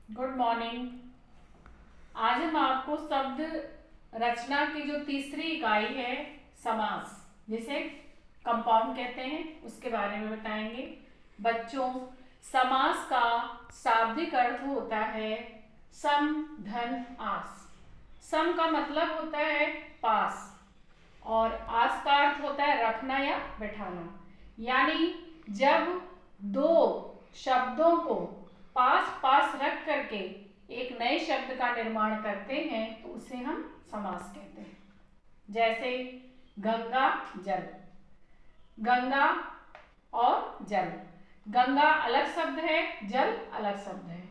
Good morning. आज हम आपको शब्द रचना की जो तीसरी इकाई है समास, जिसे कंपाउंड कहते हैं, उसके बारे में बताएंगे। बच्चों, समास का शाब्दिक अर्थ होता है सम धन आस। सम का मतलब होता है पास और आस का अर्थ होता है रखना या बैठाना। यानी जब दो शब्दों को पास पास रख करके एक नए शब्द का निर्माण करते हैं तो उसे हम समास कहते हैं। जैसे गंगा जल, गंगा और जल, गंगा अलग शब्द है, जल अलग शब्द है।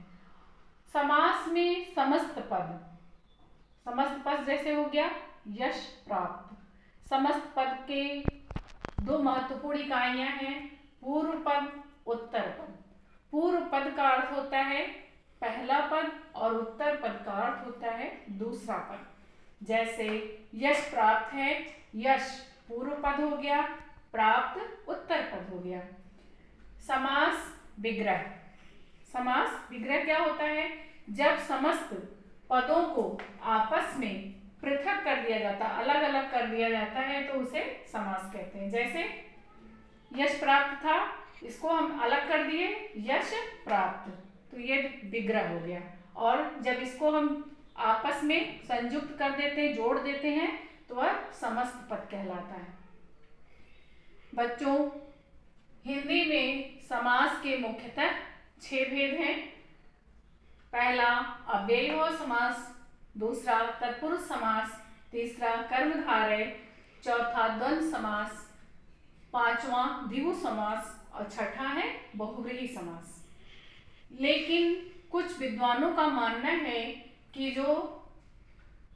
समास में समस्त पद, समस्त पद जैसे हो गया यश प्राप्त। समस्त पद के दो महत्वपूर्ण इकाइयां हैं, पूर्व पद, उत्तर पद। पूर्व पद का अर्थ होता है पहला पद और उत्तर पद का अर्थ होता है दूसरा पद। जैसे यश प्राप्त है, यश पूर्व पद हो गया, प्राप्त उत्तर पद हो गया। समास विग्रह, समास विग्रह क्या होता है? जब समस्त पदों को आपस में पृथक कर दिया जाता, अलग अलग कर दिया जाता है तो उसे समास कहते हैं। जैसे यश प्राप्त था, इसको हम अलग कर दिए यश प्राप्त, तो ये विग्रह हो गया। और जब इसको हम आपस में संयुक्त कर देते हैं, जोड़ देते हैं, तो वह समस्त पद कहलाता है। बच्चों, हिंदी में समास के मुख्यतः 6 भेद हैं। पहला अव्ययीभाव समास, दूसरा तत्पुरुष समास, तीसरा कर्मधारय, चौथा द्वंद्व समास, पांचवा द्विगु समास और छठा है बहुव्रीहि समास। लेकिन कुछ विद्वानों का मानना है कि जो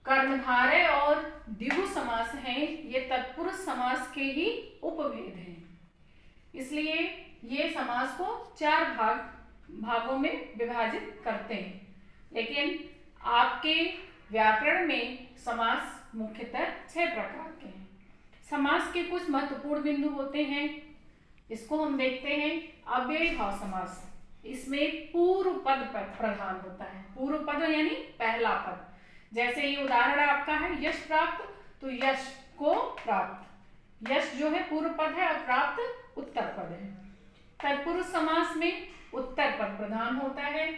कर्मधारय और द्विगु समास हैं ये तत्पुरुष समास के ही उपभेद हैं, इसलिए ये समास को 4 भागों में विभाजित करते हैं। लेकिन आपके व्याकरण में समास मुख्यतः 6 प्रकार के हैं। समास के कुछ महत्वपूर्ण बिंदु होते हैं, इसको हम देखते हैं। अव्ययीभाव समास, इसमें पूर्व पद प्रधान होता है। पूर्व पद यानी पहला पद। जैसे ये उदाहरण आपका है यश प्राप्त, तो यश को प्राप्त, यश जो है पूर्व पद है और प्राप्त उत्तर पद है। तत्पुरुष समास में उत्तर पद प्रधान होता है।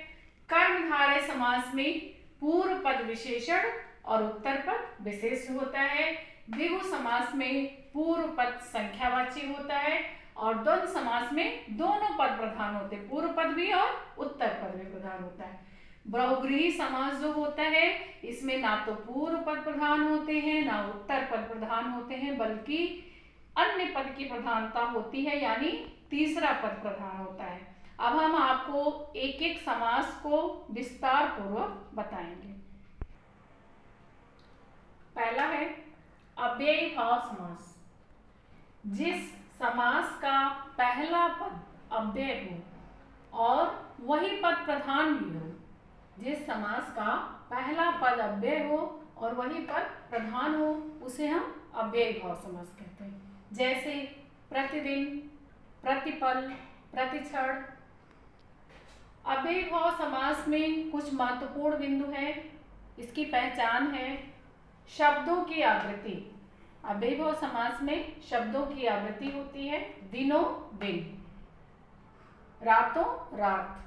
कर्मधारय समास में पूर्व पद विशेषण और उत्तर पद विशेष होता है। द्विगु समास में पूर्व पद संख्यावाची होता है और द्वंद्व समास में दोनों पद प्रधान होते हैं, पूर्व पद भी और उत्तर पद भी प्रधान होता है। बहुव्रीहि समास जो होता है इसमें ना तो पूर्व पद प्रधान होते हैं ना उत्तर पद प्रधान होते हैं, बल्कि अन्य पद की प्रधानता होती है, यानी तीसरा पद प्रधान होता है। अब हम आपको एक एक समास को विस्तार पूर्वक बताएंगे। पहला है अव्ययीभाव समास। जिस समास का पहला पद अव्यय हो और वही पद प्रधान भी हो, जिस समास का पहला पद अव्यय हो और वही पद प्रधान हो, उसे हम अव्ययीभाव समास कहते हैं। जैसे प्रतिदिन, प्रतिपल, प्रतिक्षण। अव्ययीभाव समास में कुछ महत्वपूर्ण बिंदु है, इसकी पहचान है शब्दों की आवृत्ति। अव्ययीभाव समास में शब्दों की आवृत्ति होती है, दिनों दिन, रातों रात।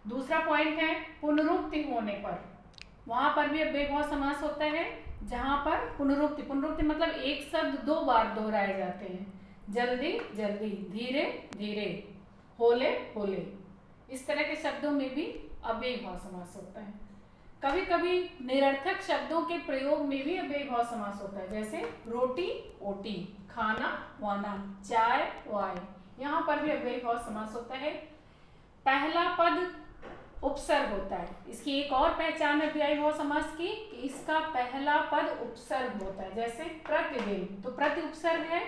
दूसरा पॉइंट है पुनरुक्ति होने पर, वहां पर भी अव्ययीभाव समास होता है जहां पर पुनरुक्ति, पुनरुक्ति मतलब एक शब्द 2 बार दोहराए जाते हैं। जल्दी जल्दी, धीरे धीरे, होले होले, इस तरह के शब्दों में भी अव्ययीभाव समास होता है। कभी कभी निरर्थक शब्दों के प्रयोग में भी अव्ययीभाव समास होता है, जैसे रोटी ओटी, खाना वाना, चाय वाय, यहाँ पर भी अव्ययीभाव समास होता है। पहला पद उपसर्ग होता है, इसकी एक और पहचान है अव्ययीभाव समास की, इसका पहला पद उपसर्ग होता है। जैसे प्रतिदिन, तो प्रति उपसर्ग है,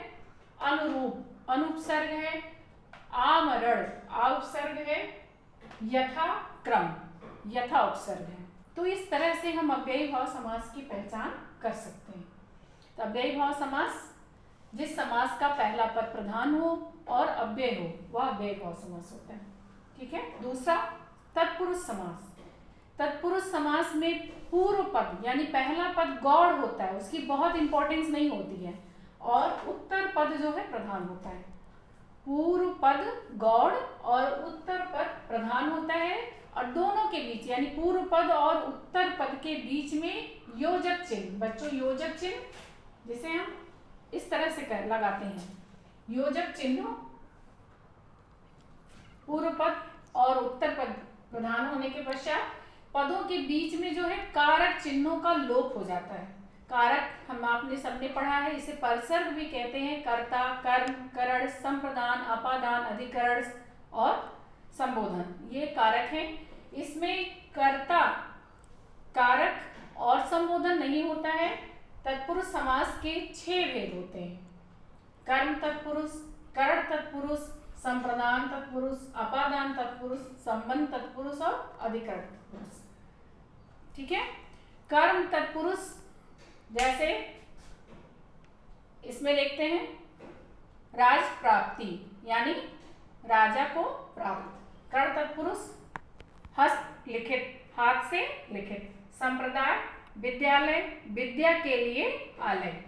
अनुरूप अनुपसर्ग है, आमरण आ उपसर्ग है, यथा क्रम यथा उपसर्ग है। तो इस तरह से हम अव्ययीभाव समास की पहचान कर सकते हैं। तो अव्ययीभाव समास, जिस समास का पहला पद प्रधान हो और अव्यय हो, वह अव्ययीभाव समास होता है। ठीक है। दूसरा तत्पुरुष समास, तत्पुरुष समास में पूर्व पद यानी पहला पद गौड़ होता है, उसकी बहुत इंपॉर्टेंस नहीं होती है, और उत्तर पद जो है प्रधान होता है। पूर्व पद गौड़ और उत्तर पद प्रधान होता है, और दोनों के बीच यानी पूर्व पद और उत्तर पद के बीच में योजक चिन्ह, बच्चों योजक चिन्ह जिसे हम इस तरह से लगाते हैं, योजक चिन्ह पूर्व पद और उत्तर पद प्रधान होने के पश्चात पदों के बीच में जो है कारक चिन्हों का लोप हो जाता है। कारक हम आपने सबने पढ़ा है, इसे परसर्ग भी कहते हैं, कर्ता, कर्म, करण, संप्रदान, अपादान, अधिकरण और संबोधन, ये कारक हैं। इसमें कर्ता, कारक और संबोधन नहीं होता है। तत्पुरुष समास के 6 भेद होते हैं, कर्म तत्पुरुष, करण तत्पुरुष, संप्रदान तत्पुरुष, अपादान तत्पुरुष, संबंध तत्पुरुष और अधिकरण तत्पुरुष। ठीक है, कर्म तत्पुरुष जैसे इसमें देखते हैं राज प्राप्ति यानी राजा को प्राप्त, कर्ण तत्पुरुष हस्त लिखित, हाथ से लिखित, संप्रदाय विद्यालय, विद्या के लिए आलय,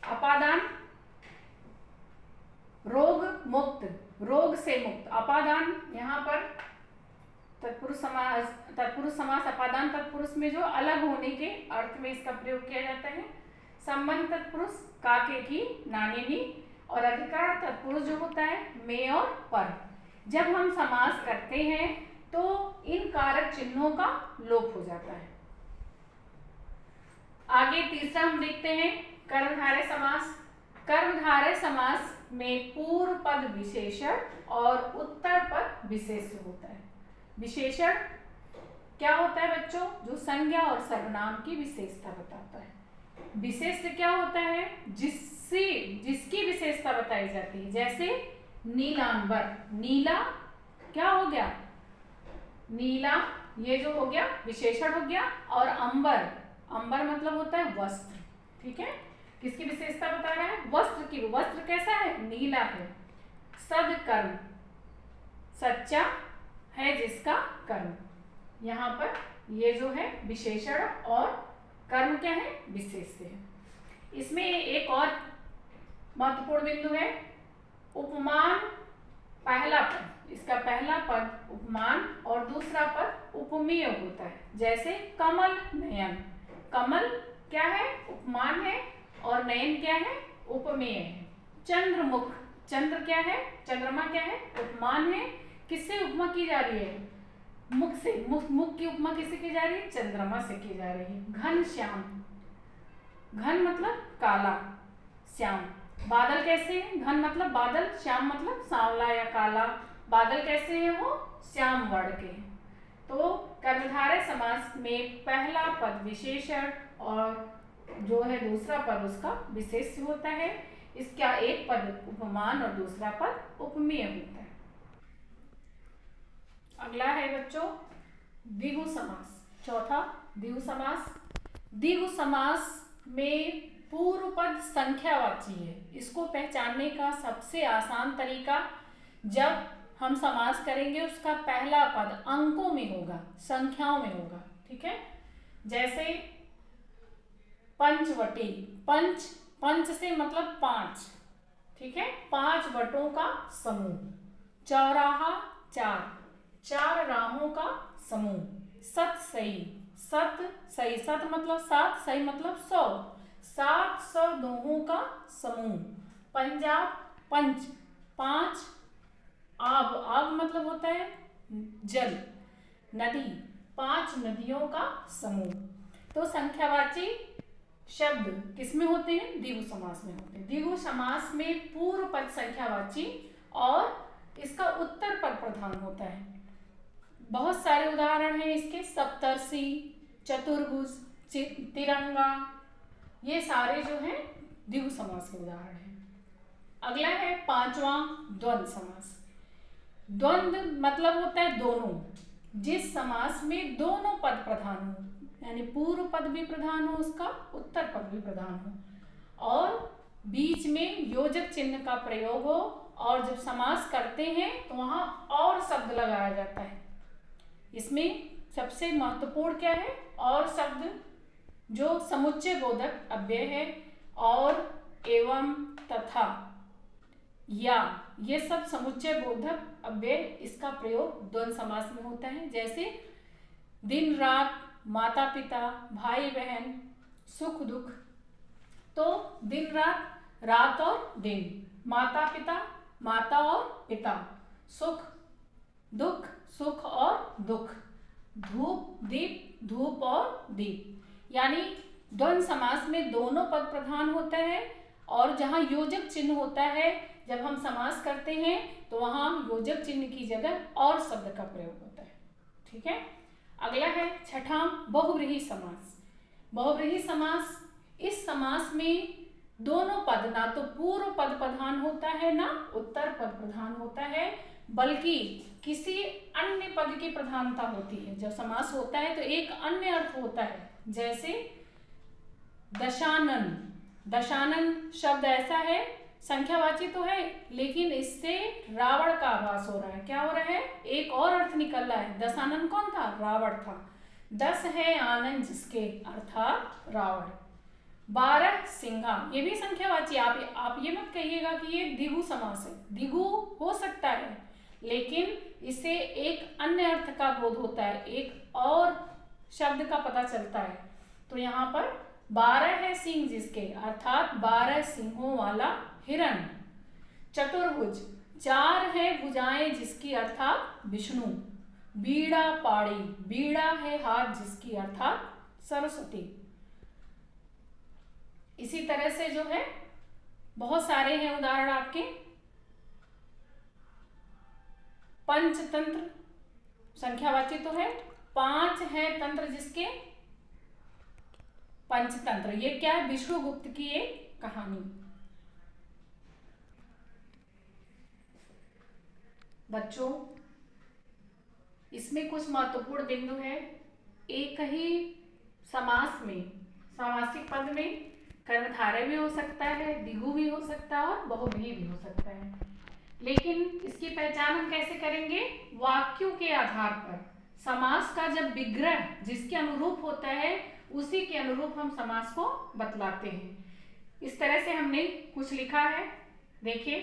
अपादान रोग मुक्त, रोग से मुक्त, अपादान यहाँ पर तत्पुरुष समास अपादान तत्पुरुष में जो अलग होने के अर्थ में इसका प्रयोग किया जाता है। संबंध तत्पुरुष काके की, नाने नी, और अधिकरण तत्पुरुष जो होता है में और पर। जब हम समास करते हैं तो इन कारक चिन्हों का लोप हो जाता है। आगे तीसरा हम देखते हैं कर्मधारय समास। कर्मधारय समास में पूर्व पद विशेषण और उत्तर पद विशेष्य होता है। विशेषण क्या होता है बच्चों? जो संज्ञा और सर्वनाम की विशेषता बताता है। विशेष्य क्या होता है? जिसकी विशेषता बताई जाती है। जैसे नीलांबर, नीला क्या हो गया? नीला, ये जो हो गया विशेषण हो गया। और अंबर, अंबर मतलब होता है वस्त्र। ठीक है, किसकी विशेषता बता रहा है? वस्त्र की। वस्त्र कैसा है? नीला है। सदकर्म, सच्चा है जिसका कर्म। यहाँ पर ये जो है विशेषण और कर्म क्या है? विशेष्य है। इसमें एक और महत्वपूर्ण बिंदु है उपमान। पहला पद, इसका पहला पद उपमान और दूसरा पद उपमेय होता है। जैसे कमल नयन, कमल क्या है? उपमान है, और नयन क्या है? उपमेय है। चंद्रमुख, चंद्र क्या है? चंद्रमा क्या है? उपमान है। किससे उपमा की जा रही है? मुख से। मुख की उपमा किससे की जा रही है? चंद्रमा से की जा रही है। घनश्याम, घन मतलब काला, श्याम। बादल कैसे है? घन मतलब बादल, श्याम मतलब सांवला या काला। बादल कैसे है? वो श्याम वर्ण के हैं। तो कर्मधारय समास में पहला पद विशेषण और जो है दूसरा पद उसका विशेष्य होता है। इसका एक पद उपमान और दूसरा पद उपमेय होता है। अगला है बच्चों द्विगु समास। चौथा द्विगु समास। द्विगु समास में पूर्व पद संख्यावाची है। इसको पहचानने का सबसे आसान तरीका, जब हम समास करेंगे उसका पहला पद अंकों में होगा, संख्याओं में होगा। ठीक है, जैसे पंचवटी, पंच, पंच से मतलब 5। ठीक है, 5 वटों का समूह। चौराहा, 4, 4 राहों का समूह। सतसई, सत सई, सत मतलब 7, सई मतलब 100, 700 दोहों का समूह। पंजाब, पंच, 5 आब, आब मतलब होता है जल। नदी, 5 नदियों का समूह। तो संख्यावाची शब्द किसमें होते हैं? द्विगु समास में होते हैं। द्विगु समास में पूर्व पद संख्यावाची और इसका उत्तर पद प्रधान होता है। बहुत सारे उदाहरण हैं इसके। सप्तर्षि, चतुर्भुज, तिरंगा, ये सारे जो हैं द्विगु समास के उदाहरण हैं। अगला है पांचवा द्वंद्व समास। द्वंद्व मतलब होता है दोनों। जिस समास में दोनों पद प्रधान हो, यानी पूर्व पद भी प्रधान हो उसका, उत्तर पद भी प्रधान हो, और बीच में योजक चिन्ह का प्रयोग हो, और जब समास करते हैं तो वहां और शब्द लगाया जाता है। इसमें सबसे महत्वपूर्ण क्या है? और शब्द जो समुच्चय बोधक अव्यय है, और, एवं, तथा, या, ये सब समुच्चय बोधक अव्यय, इसका प्रयोग द्वंद्व समास में होता है। जैसे दिन रात, माता पिता, भाई बहन, सुख दुख। तो दिन रात, रात और दिन, माता पिता, माता और पिता, सुख दुख, सुख और दुख, धूप दीप, धूप और दीप। यानी द्वंद्व समास में दोनों पद प्रधान होता है, और जहाँ योजक चिन्ह होता है, जब हम समास करते हैं तो वहाँ योजक चिन्ह की जगह और शब्द का प्रयोग होता है। ठीक है। अगला है छठा, बहुव्रीहि समास। बहुव्रीहि समास, इस समास में दोनों पद, ना तो पूर्व पद प्रधान होता है ना उत्तर पद प्रधान होता है, बल्कि किसी अन्य पद की प्रधानता होती है। जब समास होता है तो एक अन्य अर्थ होता है। जैसे दशानन, दशानन शब्द ऐसा है, संख्यावाची तो है, लेकिन इससे रावण का आभास हो रहा है। क्या हो रहा है? एक और अर्थ निकल रहा है। दशानन कौन था? रावण था। 10 है आनंद जिसके, अर्थात रावण। 12 सिंहा, ये भी संख्यावाची। आप ये मत कहिएगा कि ये द्विगु समास है। द्विगु हो सकता है, लेकिन इसे एक अन्य अर्थ का बोध होता है, एक और शब्द का पता चलता है। तो यहाँ पर 12 है सिंह जिसके, अर्थात 12 सिंहों वाला हिरण। चतुर्भुज, 4 है भुजाएं जिसकी, अर्थात विष्णु। बीड़ा पाड़ी, बीड़ा है हाथ जिसकी, अर्थात सरस्वती। इसी तरह से जो है बहुत सारे हैं उदाहरण आपके। पंचतंत्र, संख्यावाची तो है, 5 है तंत्र जिसके, पंचतंत्र। ये क्या है? विष्णुगुप्त की एक कहानी। बच्चों, इसमें कुछ महत्वपूर्ण बिंदु है। एक ही समास में, सामासिक पद में कर्मधारय भी हो सकता है, द्विगु भी हो सकता है और बहुव्रीहि भी हो सकता है। लेकिन इसकी पहचान हम कैसे करेंगे? वाक्यों के आधार पर। समास का जब विग्रह जिसके अनुरूप होता है, उसी के अनुरूप हम समास को बतलाते हैं। इस तरह से हमने कुछ लिखा है। देखिए,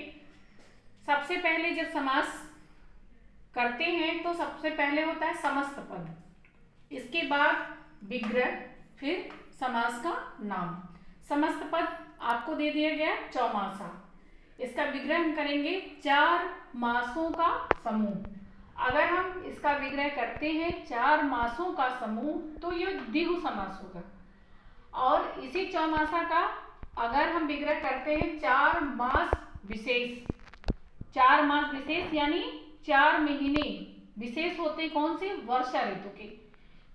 सबसे पहले जब समास करते हैं तो सबसे पहले होता है समस्त पद, इसके बाद विग्रह, फिर समास का नाम। समस्त पद आपको दे दिया गया चौमासा। इसका विग्रह हम करेंगे 4 मासों का समूह। अगर हम इसका विग्रह करते हैं 4 मासों का समूह, तो यह द्विगु समास होगा। और इसी चौमासा का अगर हम विग्रह करते हैं 4 मास विशेष, 4 मास विशेष यानी 4 महीने विशेष होते कौन से? वर्षा ऋतु के।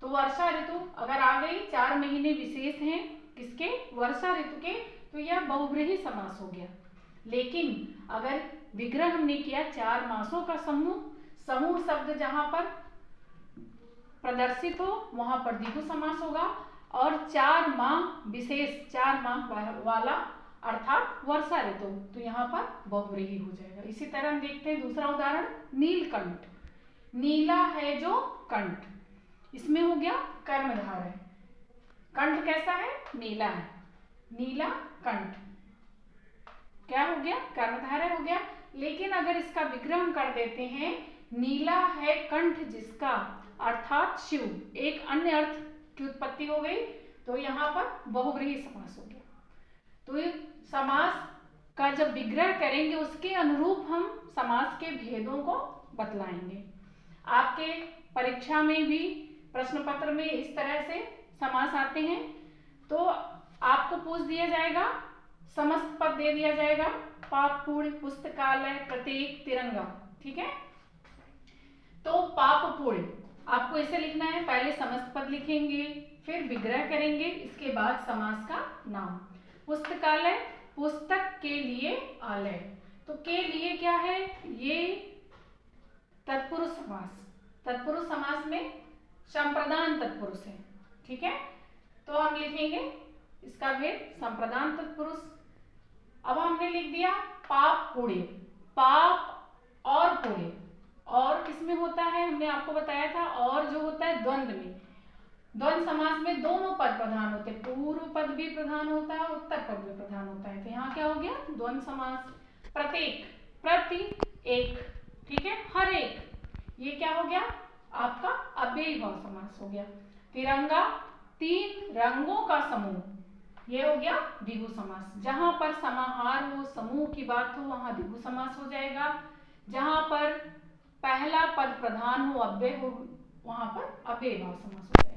तो वर्षा ऋतु अगर आ गई, 4 महीने विशेष हैं किसके? वर्षा ऋतु के, तो यह बहुव्रीहि समास हो गया। लेकिन अगर विग्रह हमने किया 4 मासों का समूह, समूह शब्द जहां पर प्रदर्शित हो वहां पर द्विगु समास होगा। और 4 माह विशेष, 4 माह वाला अर्थात वर्षा ऋतु, तो यहाँ पर बहुव्रीहि हो जाएगा। इसी तरह हम देखते हैं दूसरा उदाहरण, नीलकंठ। नीला है जो कंठ, इसमें हो गया कर्मधारय। कंठ कैसा है? नीला है, नीला कंठ क्या हो गया? कर्मधारय हो गया। लेकिन अगर इसका विग्रह हम कर देते हैं, नीला है कंठ जिसका, अर्थात शिव, एक अन्य अर्थ की उत्पत्ति हो गई, तो यहाँ पर बहुव्रीहि समास हो गया। तो समास का जब विग्रह करेंगे उसके अनुरूप हम समास के भेदों को बतलाएंगे। आपके परीक्षा में भी प्रश्न पत्र में इस तरह से समास आते हैं। तो आपको पूछ दिया जाएगा, समस्त पद दे दिया जाएगा, पाप पूर्ण, पुस्तकालय, प्रतीक, तिरंगा। ठीक है। तो पाप पूर्ण आपको इसे लिखना है, पहले समस्त पद लिखेंगे, फिर विग्रह करेंगे, इसके बाद समास का नाम। पुस्तकालय, पुस्तक के लिए आलय, तो के लिए क्या है? ये तत्पुरुष समास। तत्पुरुष समास में संप्रदान तत्पुरुष है। ठीक है। तो हम लिखेंगे इसका भेद, संप्रदान तत्पुरुष। अब हमने लिख दिया पाप पुण्य, पाप और पुण्य, और किसमें होता है? हमने आपको बताया था, और जो होता है द्वंद्व में। द्वंद्व समास में दोनों पद प्रधान होते हैं, पूर्व पद भी प्रधान होता है, उत्तर पद भी प्रधान होता है। तो यहाँ क्या हो गया? द्वंद्व समास। प्रत्येक, प्रति, एक, ठीक है, हर एक, ये क्या हो गया? आपका अव्ययी भाव समास हो गया। तिरंगा, तीन रंगों का समूह, ये हो गया द्विगु समास। जहां पर समाहार हो, समूह की बात हो, वहां द्विगु समास हो जाएगा। जहां पर पहला पद प्रधान हो, अव्यय हो, वहां पर अव्ययी भाव समास हो जाएगा।